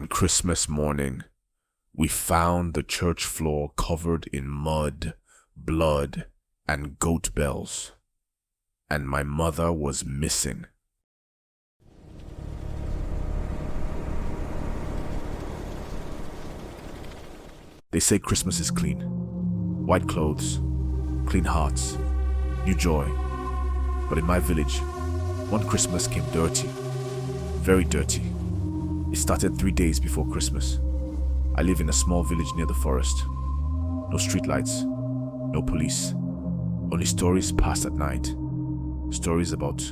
On Christmas morning, we found the church floor covered in mud, blood, and goat bells, and my mother was missing. They say Christmas is clean. White clothes, clean hearts, new joy. But in my village, one Christmas came dirty, very dirty. It started 3 days before Christmas. I live in a small village near the forest. No streetlights, no police, only stories passed at night. Stories about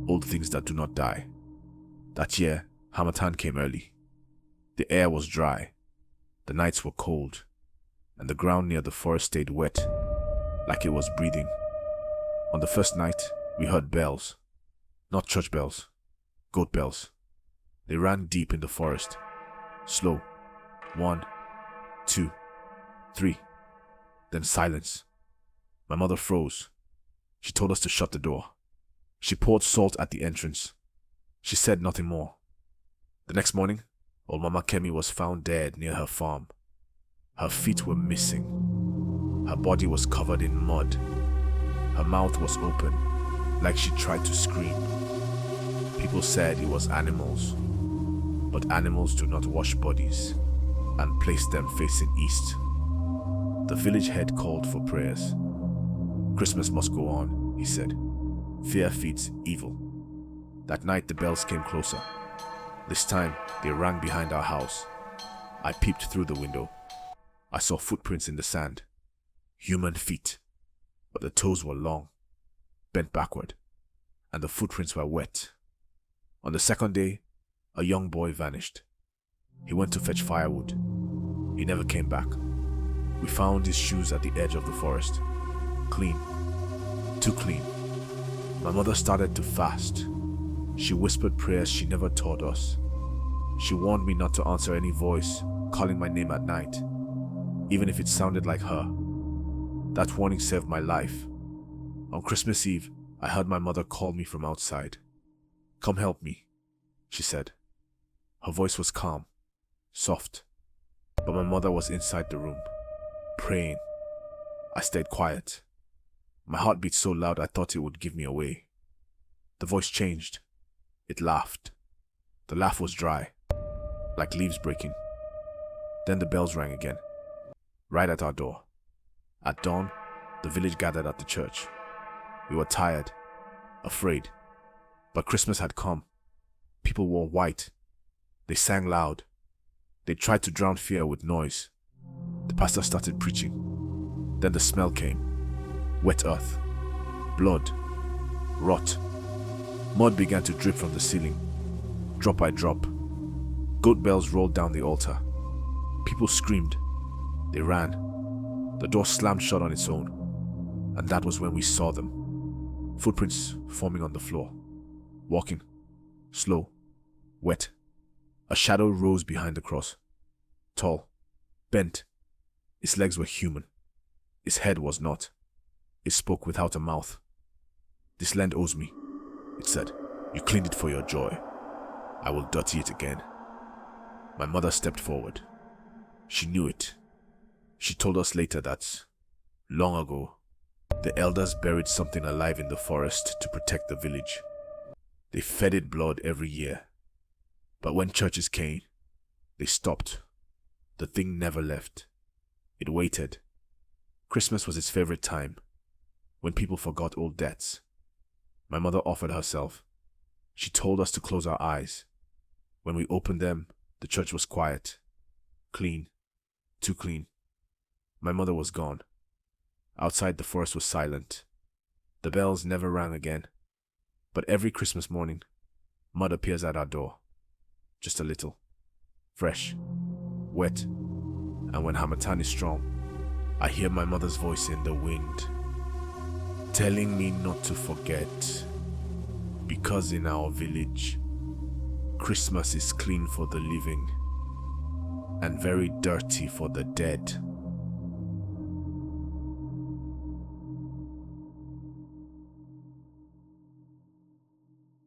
old things that do not die. That year, Harmattan came early. The air was dry, the nights were cold, and the ground near the forest stayed wet, like it was breathing. On the first night, we heard bells. Not church bells, goat bells. They ran deep in the forest. Slow. 1, 2, 3. Then silence. My mother froze. She told us to shut the door. She poured salt at the entrance. She said nothing more. The next morning, old Mama Kemi was found dead near her farm. Her feet were missing. Her body was covered in mud. Her mouth was open, like she tried to scream. People said it was animals, but animals do not wash bodies and place them facing east. The village head called for prayers. Christmas must go on, he said. Fear feeds evil. That night the bells came closer. This time they rang behind our house. I peeped through the window. I saw footprints in the sand. Human feet, but the toes were long, bent backward, and the footprints were wet. On the second day, a young boy vanished. He went to fetch firewood. He never came back. We found his shoes at the edge of the forest. Clean. Too clean. My mother started to fast. She whispered prayers she never taught us. She warned me not to answer any voice calling my name at night, even if it sounded like her. That warning saved my life. On Christmas Eve, I heard my mother call me from outside. "Come help me," she said. Her voice was calm, soft, but my mother was inside the room, praying. I stayed quiet. My heart beat so loud I thought it would give me away. The voice changed. It laughed. The laugh was dry, like leaves breaking. Then the bells rang again, right at our door. At dawn, the village gathered at the church. We were tired, afraid, but Christmas had come. People wore white. They sang loud. They tried to drown fear with noise. The pastor started preaching. Then the smell came. Wet earth, blood, rot. Mud began to drip from the ceiling, drop by drop. Goat bells rolled down the altar. People screamed. They ran. The door slammed shut on its own, and that was when we saw them. Footprints forming on the floor. Walking. Slow. Wet. A shadow rose behind the cross. Tall. Bent. Its legs were human. Its head was not. It spoke without a mouth. "This land owes me," it said. "You cleaned it for your joy. I will dirty it again." My mother stepped forward. She knew it. She told us later that, long ago, the elders buried something alive in the forest to protect the village. They fed it blood every year. But when churches came, they stopped. The thing never left. It waited. Christmas was its favorite time, when people forgot old debts. My mother offered herself. She told us to close our eyes. When we opened them, the church was quiet. Clean. Too clean. My mother was gone. Outside, the forest was silent. The bells never rang again. But every Christmas morning, mud appears at our door. Just a little. Fresh. Wet. And when Harmattan is strong, I hear my mother's voice in the wind, telling me not to forget, because in our village, Christmas is clean for the living and very dirty for the dead.